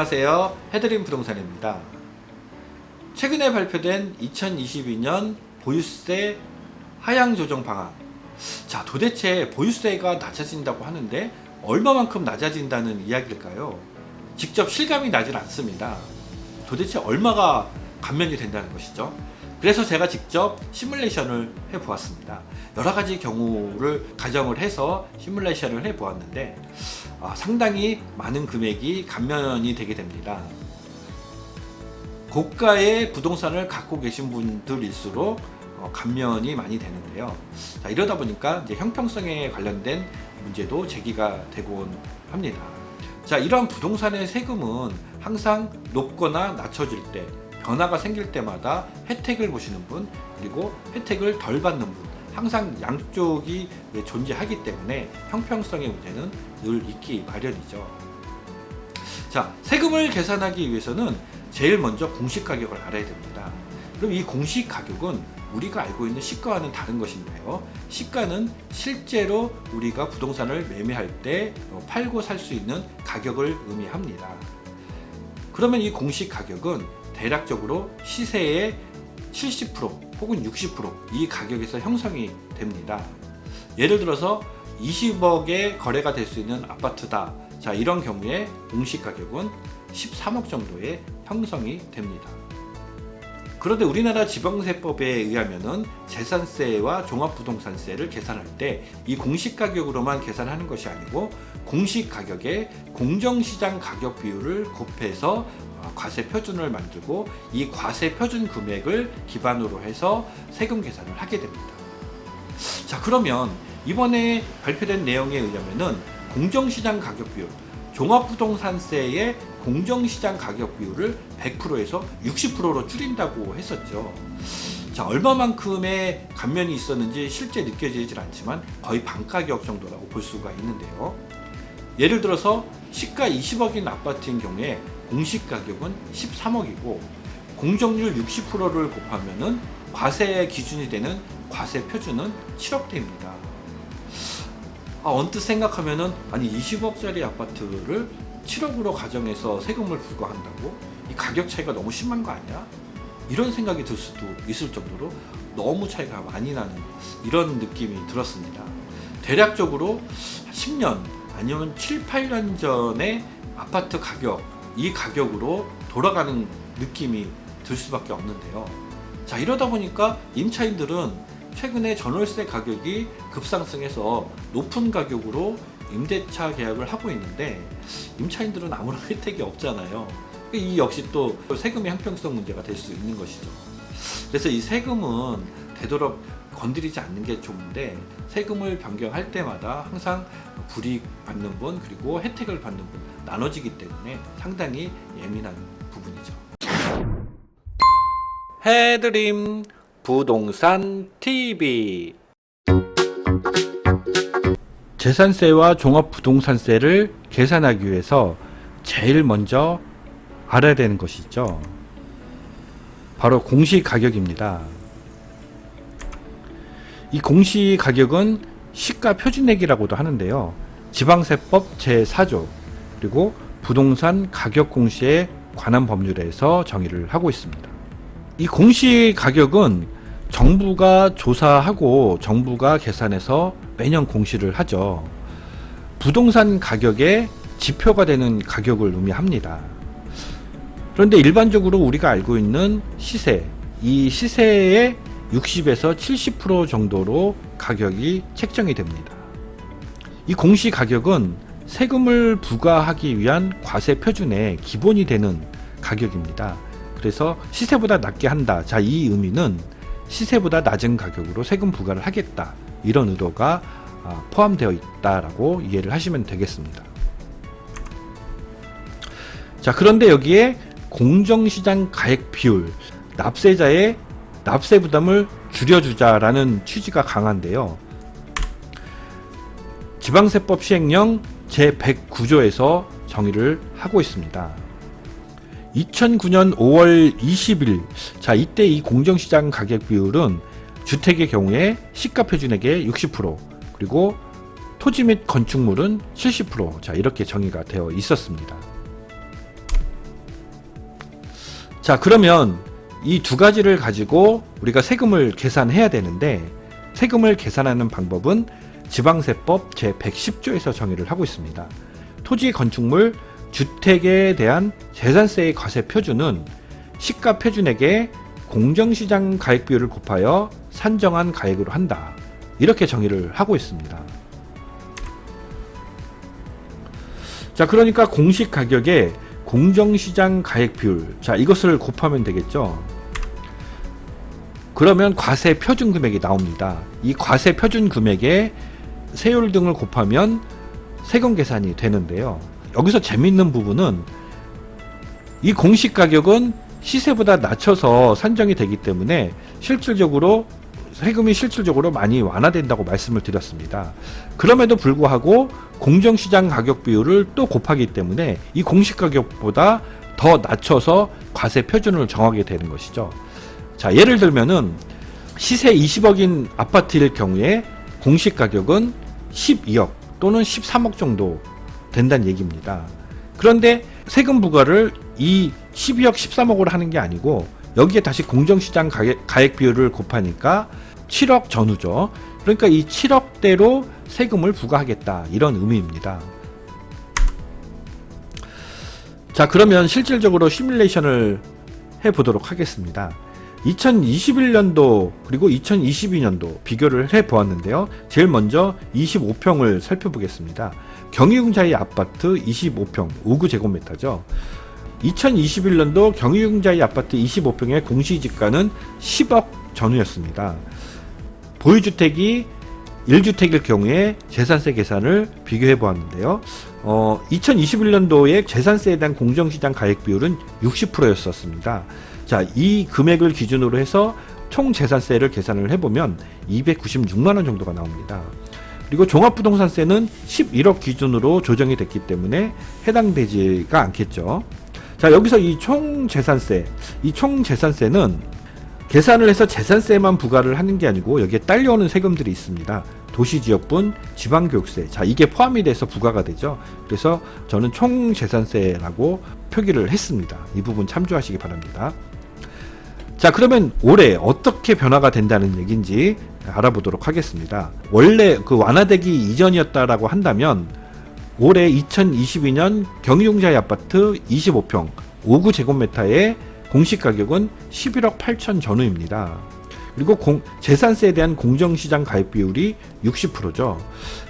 안녕하세요. 해드림 부동산입니다. 최근에 발표된 2022년 보유세 하향 조정 방안. 자, 도대체 보유세가 낮아진다고 하는데 얼마만큼 낮아진다는 이야기일까요? 직접 실감이 나질 않습니다. 도대체 얼마가 감면이 된다는 것이죠. 그래서 제가 직접 시뮬레이션을 해보았습니다. 여러 가지 경우를 가정을 해서 시뮬레이션을 해보았는데 상당히 많은 금액이 감면이 되게 됩니다. 고가의 부동산을 갖고 계신 분들일수록 감면이 많이 되는데요. 자, 이러다 보니까 이제 형평성에 관련된 문제도 제기가 되곤 합니다. 자, 이러한 부동산의 세금은 항상 높거나 낮춰질 때, 변화가 생길 때마다 혜택을 보시는 분, 그리고 혜택을 덜 받는 분, 항상 양쪽이 존재하기 때문에 형평성의 문제는 늘 있기 마련이죠. 자, 세금을 계산하기 위해서는 제일 먼저 공시 가격을 알아야 됩니다. 그럼 이 공시 가격은 우리가 알고 있는 시가와는 다른 것인데요. 시가는 실제로 우리가 부동산을 매매할 때 팔고 살 수 있는 가격을 의미합니다. 그러면 이 공시 가격은 대략적으로 시세의 70% 혹은 60% 이 가격에서 형성이 됩니다. 예를 들어서 20억에 거래가 될 수 있는 아파트다. 자, 이런 경우에 공시 가격은 13억 정도에 형성이 됩니다. 그런데 우리나라 지방세법에 의하면은 재산세와 종합부동산세를 계산할 때 이 공시 가격으로만 계산하는 것이 아니고 공시 가격에 공정시장 가격 비율을 곱해서 과세 표준을 만들고 이 과세 표준 금액을 기반으로 해서 세금 계산을 하게 됩니다. 자, 그러면 이번에 발표된 내용에 의하면은 공정시장 가격 비율, 종합부동산세의 공정시장 가격 비율을 100%에서 60%로 줄인다고 했었죠. 자, 얼마만큼의 감면이 있었는지 실제 느껴지질 않지만 거의 반가격 정도라고 볼 수가 있는데요. 예를 들어서 시가 20억인 아파트인 경우에 공시 가격은 13억이고 공정률 60%를 곱하면은 과세 기준이 되는 과세 표준은 7억대입니다. 언뜻 생각하면은 아니 20억짜리 아파트를 7억으로 가정해서 세금을 부과한다고? 이 가격 차이가 너무 심한 거 아니야? 이런 생각이 들 수도 있을 정도로 너무 차이가 많이 나는 이런 느낌이 들었습니다. 대략적으로 10년 아니면 7, 8년 전에 아파트 가격, 이 가격으로 돌아가는 느낌이 들 수밖에 없는데요. 자, 이러다 보니까 임차인들은 최근에 전월세 가격이 급상승해서 높은 가격으로 임대차 계약을 하고 있는데 임차인들은 아무런 혜택이 없잖아요. 이 역시 또 세금의 형평성 문제가 될 수 있는 것이죠. 그래서 이 세금은 되도록 건드리지 않는 게 좋은데 세금을 변경할 때마다 항상 불이익 받는 분 그리고 혜택을 받는 분 나눠지기 때문에 상당히 예민한 부분이죠. 해드림 부동산 TV 재산세와 종합부동산세를 계산하기 위해서 제일 먼저 알아야 되는 것이 있죠. 바로 공시 가격입니다. 이 공시 가격은 시가 표준액이라고도 하는데요. 지방세법 제4조 그리고 부동산 가격 공시에 관한 법률에서 정의를 하고 있습니다. 이 공시 가격은 정부가 조사하고 정부가 계산해서 매년 공시를 하죠. 부동산 가격의 지표가 되는 가격을 의미합니다. 그런데 일반적으로 우리가 알고 있는 시세, 이 시세의 60에서 70% 정도로 가격이 책정이 됩니다. 이 공시 가격은 세금을 부과하기 위한 과세 표준의 기본이 되는 가격입니다. 그래서 시세보다 낮게 한다. 자, 이 의미는 시세보다 낮은 가격으로 세금 부과를 하겠다. 이런 의도가 포함되어 있다라고 이해를 하시면 되겠습니다. 자, 그런데 여기에 공정시장 가액 비율, 납세자의 납세 부담을 줄여주자라는 취지가 강한데요. 지방세법 시행령 제109조에서 정의를 하고 있습니다. 2009년 5월 20일, 자, 이때 이 공정시장 가격 비율은 주택의 경우에 시가 표준액의 60%, 그리고 토지 및 건축물은 70%, 자, 이렇게 정의가 되어 있었습니다. 자, 그러면 이 두 가지를 가지고 우리가 세금을 계산해야 되는데, 세금을 계산하는 방법은 지방세법 제110조에서 정의를 하고 있습니다. 토지, 건축물, 주택에 대한 재산세의 과세 표준은 시가 표준액에 공정시장 가액 비율을 곱하여 산정한 가액으로 한다. 이렇게 정의를 하고 있습니다. 자, 그러니까 공시 가격에 공정시장 가액 비율, 자, 이것을 곱하면 되겠죠. 그러면 과세 표준 금액이 나옵니다. 이 과세 표준 금액에 세율 등을 곱하면 세금 계산이 되는데요. 여기서 재미있는 부분은 이 공시 가격은 시세보다 낮춰서 산정이 되기 때문에 실질적으로 세금이 실질적으로 많이 완화된다고 말씀을 드렸습니다. 그럼에도 불구하고 공정시장 가격 비율을 또 곱하기 때문에 이 공시 가격보다 더 낮춰서 과세 표준을 정하게 되는 것이죠. 자, 예를 들면은 시세 20억인 아파트일 경우에 공시 가격은 12억 또는 13억 정도 된다는 얘기입니다. 그런데 세금 부과를 이 12억, 13억으로 하는 게 아니고 여기에 다시 공정시장 가액 비율을 곱하니까 7억 전후죠. 그러니까 이 7억대로 세금을 부과하겠다, 이런 의미입니다. 자, 그러면 실질적으로 시뮬레이션을 해보도록 하겠습니다. 2021년도 그리고 2022년도 비교를 해보았는데요. 제일 먼저 25평을 살펴보겠습니다. 경유용자의 아파트 25평 59제곱미터죠. 2021년도 경유용자의 아파트 25평의 공시지가는 10억 전후였습니다. 보유주택이 1주택일 경우에 재산세 계산을 비교해 보았는데요. 2021년도에 재산세에 대한 공정시장 가액 비율은 60%였었습니다. 자, 이 금액을 기준으로 해서 총 재산세를 계산을 해보면 296만원 정도가 나옵니다. 그리고 종합부동산세는 11억 기준으로 조정이 됐기 때문에 해당되지가 않겠죠. 자, 여기서 이 총 재산세는 계산을 해서 재산세만 부과를 하는 게 아니고 여기에 딸려오는 세금들이 있습니다. 도시지역분, 지방교육세, 자, 이게 포함이 돼서 부과가 되죠. 그래서 저는 총 재산세라고 표기를 했습니다. 이 부분 참조하시기 바랍니다. 자, 그러면 올해 어떻게 변화가 된다는 얘기인지 알아보도록 하겠습니다. 원래 그 완화되기 이전이었다라고 한다면 올해 2022년 경유용자의 아파트 25평 59제곱미터의 공시가격은 11억 8천 전후입니다. 그리고 재산세에 대한 공정시장 가입 비율이 60%죠.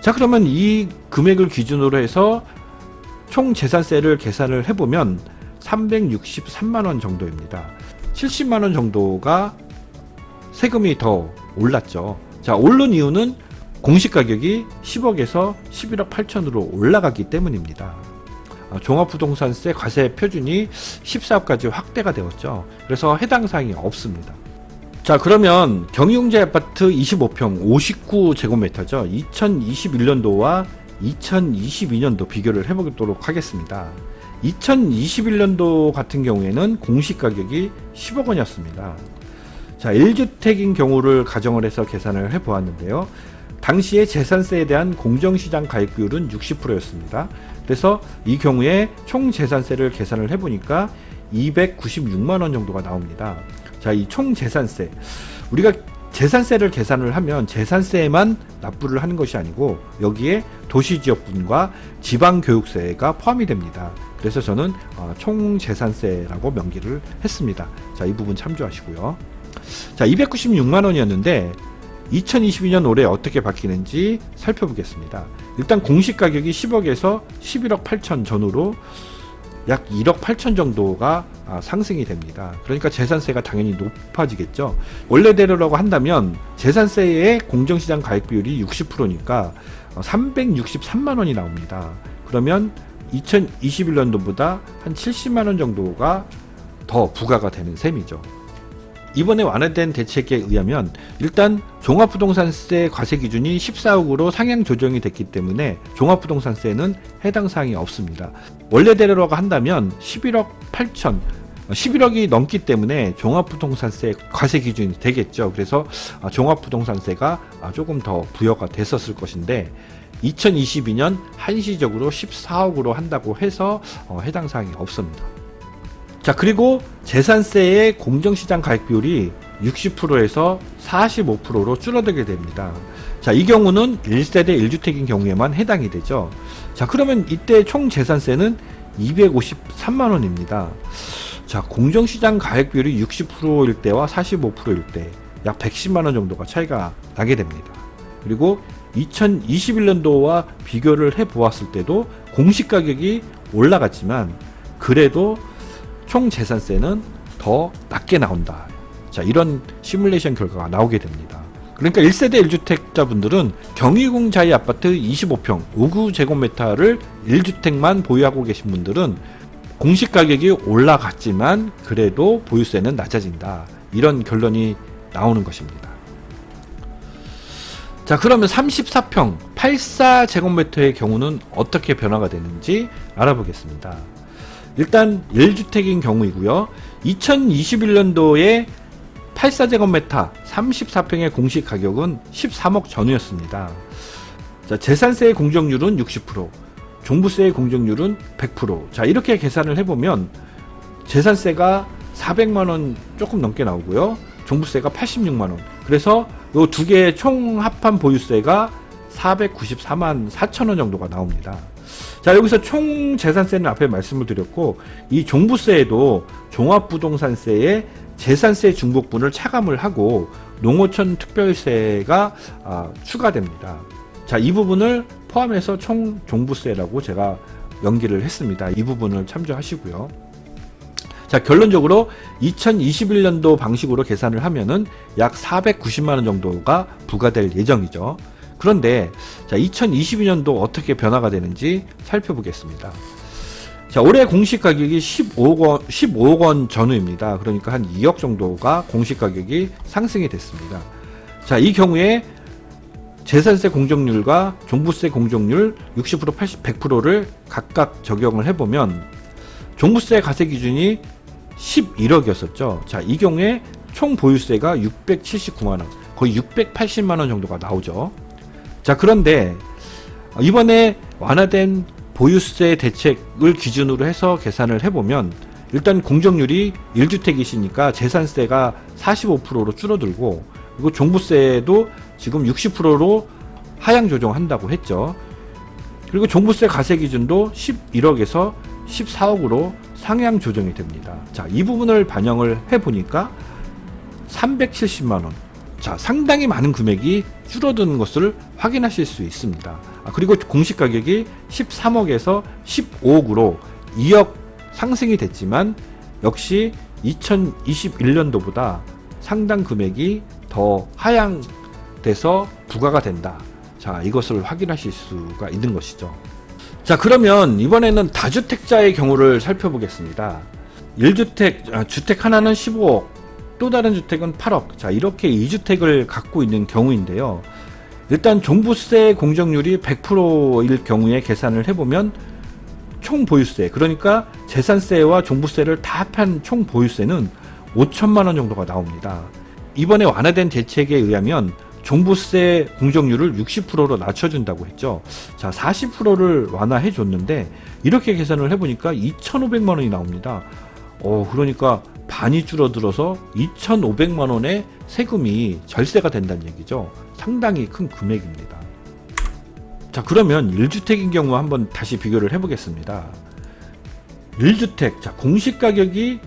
자, 그러면 이 금액을 기준으로 해서 총 재산세를 계산을 해보면 363만원 정도입니다. 70만원 정도가 세금이 더 올랐죠. 자, 오른 이유는 공시가격이 10억에서 11억 8천으로 올라갔기 때문입니다. 종합부동산세 과세 표준이 14억까지 확대가 되었죠. 그래서 해당 사항이 없습니다. 자, 그러면 경유용자 아파트 25평 59제곱미터죠. 2021년도와 2022년도 비교를 해보도록 하겠습니다. 2021년도 같은 경우에는 공시가격이 10억 원이었습니다. 자, 1주택인 경우를 가정을 해서 계산을 해보았는데요. 당시에 재산세에 대한 공정시장 가액 비율은 60%였습니다. 그래서 이 경우에 총 재산세를 계산을 해보니까 296만원 정도가 나옵니다. 자, 이 총 재산세, 우리가 재산세를 계산을 하면 재산세에만 납부를 하는 것이 아니고 여기에 도시지역분과 지방교육세가 포함이 됩니다. 그래서 저는 총 재산세라고 명기를 했습니다. 자, 이 부분 참조하시고요. 자, 296만원이었는데 2022년 올해 어떻게 바뀌는지 살펴보겠습니다. 일단 공시가격이 10억에서 11억 8천 전후로 약 1억 8천 정도가 상승이 됩니다. 그러니까 재산세가 당연히 높아지겠죠. 원래대로라고 한다면 재산세의 공정시장 가액 비율이 60%니까 363만원이 나옵니다. 그러면 2021년도보다 한 70만원 정도가 더 부과가 되는 셈이죠. 이번에 완화된 대책에 의하면 일단 종합부동산세 과세 기준이 14억으로 상향 조정이 됐기 때문에 종합부동산세는 해당 사항이 없습니다. 원래대로라고 한다면 11억 8천 11억이 넘기 때문에 종합부동산세 과세 기준이 되겠죠. 그래서 종합부동산세가 조금 더 부여가 됐었을 것인데 2022년 한시적으로 14억으로 한다고 해서 해당 사항이 없습니다. 자, 그리고 재산세의 공정시장 가액 비율이 60%에서 45%로 줄어들게 됩니다. 자, 이 경우는 1세대 1주택인 경우에만 해당이 되죠. 자, 그러면 이때 총 재산세는 253만원입니다. 자, 공정시장 가액 비율이 60%일 때와 45%일 때 약 110만원 정도가 차이가 나게 됩니다. 그리고 2021년도와 비교를 해 보았을 때도 공시가격이 올라갔지만 그래도 총 재산세는 더 낮게 나온다. 자, 이런 시뮬레이션 결과가 나오게 됩니다. 그러니까 1세대 1주택자분들은 경희궁자이 아파트 25평 59제곱미터를 1주택만 보유하고 계신 분들은 공시가격이 올라갔지만 그래도 보유세는 낮아진다. 이런 결론이 나오는 것입니다. 자, 그러면 34평 84제곱미터의 경우는 어떻게 변화가 되는지 알아보겠습니다. 일단 1주택인 경우이고요. 2021년도에 84제곱미터 34평의 공시 가격은 13억 전후였습니다. 자, 재산세의 공정률은 60%, 종부세의 공정률은 100%. 자, 이렇게 계산을 해보면 재산세가 400만원 조금 넘게 나오고요. 종부세가 86만원. 그래서 이 두 개의 총 합한 보유세가 494만 4천원 정도가 나옵니다. 자, 여기서 총 재산세는 앞에 말씀을 드렸고, 이 종부세에도 종합부동산세에 재산세 중복분을 차감을 하고 농어촌 특별세가 추가됩니다. 자, 이 부분을 포함해서 총 종부세라고 제가 연기를 했습니다. 이 부분을 참조하시고요. 자, 결론적으로 2021년도 방식으로 계산을 하면은 약 490만원 정도가 부과될 예정이죠. 그런데 자, 2022년도 어떻게 변화가 되는지 살펴보겠습니다. 자, 올해 공시가격이 15억 원 전후입니다. 그러니까 한 2억 정도가 공시가격이 상승이 됐습니다. 자, 이 경우에 재산세 공정률과 종부세 공정률 60%, 80, 100%를 각각 적용을 해보면 종부세 과세 기준이 11억이었었죠. 자, 이 경우에 총 보유세가 679만원, 거의 680만원 정도가 나오죠. 자, 그런데 이번에 완화된 보유세 대책을 기준으로 해서 계산을 해보면 일단 공정률이 1주택이시니까 재산세가 45%로 줄어들고, 그리고 종부세도 지금 60%로 하향 조정한다고 했죠. 그리고 종부세 과세 기준도 11억에서 14억으로 상향 조정이 됩니다. 자, 이 부분을 반영을 해보니까 370만원. 자, 상당히 많은 금액이 줄어드는 것을 확인하실 수 있습니다. 그리고 공시가격이 13억에서 15억으로 2억 상승이 됐지만 역시 2021년도보다 상당 금액이 더 하향돼서 부과가 된다. 자, 이것을 확인하실 수가 있는 것이죠. 자, 그러면 이번에는 다주택자의 경우를 살펴보겠습니다. 1주택, 주택 하나는 15억, 또 다른 주택은 8억. 자, 이렇게 2주택을 갖고 있는 경우인데요. 일단 종부세 공정률이 100%일 경우에 계산을 해보면 총 보유세, 그러니까 재산세와 종부세를 다 합한 총 보유세는 5천만원 정도가 나옵니다. 이번에 완화된 대책에 의하면 종부세 공정률을 60%로 낮춰준다고 했죠. 자, 40%를 완화해 줬는데 이렇게 계산을 해보니까 2,500만원이 나옵니다. 그러니까 반이 줄어들어서 2,500만원의 세금이 절세가 된다는 얘기죠. 상당히 큰 금액입니다. 자, 그러면 1주택인 경우 한번 다시 비교를 해보겠습니다. 1주택, 자, 공시가격이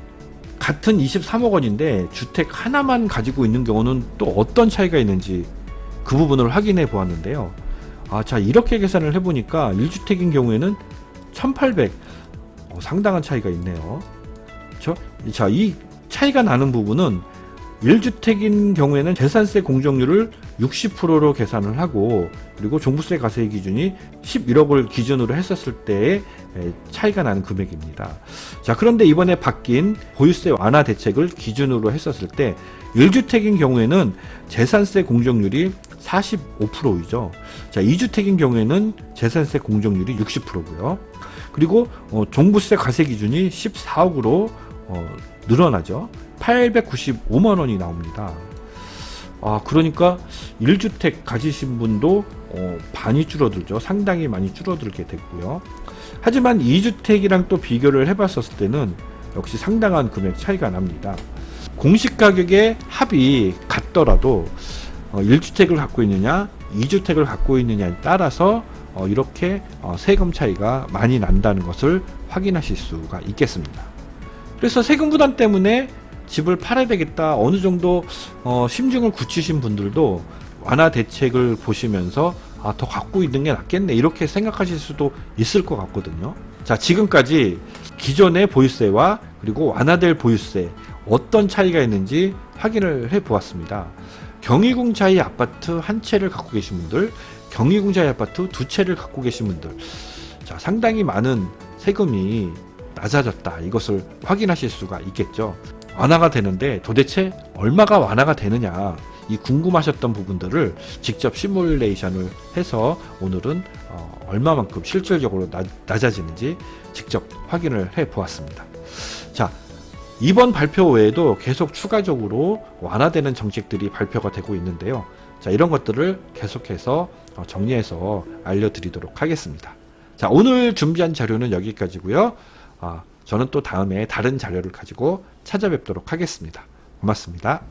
같은 23억 원인데 주택 하나만 가지고 있는 경우는 또 어떤 차이가 있는지 그 부분을 확인해 보았는데요. 자, 이렇게 계산을 해보니까 1주택인 경우에는 1,800, 상당한 차이가 있네요. 자, 이 차이가 나는 부분은 1주택인 경우에는 재산세 공정률을 60%로 계산을 하고, 그리고 종부세 과세 기준이 11억을 기준으로 했었을 때의 차이가 나는 금액입니다. 자, 그런데 이번에 바뀐 보유세 완화 대책을 기준으로 했었을 때 1주택인 경우에는 재산세 공정률이 45%이죠. 자, 2주택인 경우에는 재산세 공정률이 60%고요. 그리고 종부세 과세 기준이 14억으로 늘어나죠. 895만원이 나옵니다. 그러니까 1주택 가지신 분도 반이 줄어들죠. 상당히 많이 줄어들게 됐고요. 하지만 2주택이랑 또 비교를 해봤었을 때는 역시 상당한 금액 차이가 납니다. 공시 가격의 합이 같더라도 1주택을 갖고 있느냐 2주택을 갖고 있느냐에 따라서 이렇게 세금 차이가 많이 난다는 것을 확인하실 수가 있겠습니다. 그래서 세금 부담 때문에 집을 팔아야 되겠다, 어느 정도 심증을 굳히신 분들도 완화 대책을 보시면서 더 갖고 있는 게 낫겠네, 이렇게 생각하실 수도 있을 것 같거든요. 자, 지금까지 기존의 보유세와 그리고 완화될 보유세 어떤 차이가 있는지 확인을 해 보았습니다. 경희궁자의 아파트 한 채를 갖고 계신 분들, 경희궁자의 아파트 두 채를 갖고 계신 분들, 자, 상당히 많은 세금이 낮아졌다, 이것을 확인하실 수가 있겠죠. 완화가 되는데 도대체 얼마가 완화가 되느냐, 이 궁금하셨던 부분들을 직접 시뮬레이션을 해서 오늘은 얼마만큼 실질적으로 낮아지는지 직접 확인을 해 보았습니다. 자, 이번 발표 외에도 계속 추가적으로 완화되는 정책들이 발표가 되고 있는데요. 자, 이런 것들을 계속해서 정리해서 알려드리도록 하겠습니다. 자, 오늘 준비한 자료는 여기까지고요. 저는 또 다음에 다른 자료를 가지고 찾아뵙도록 하겠습니다. 고맙습니다.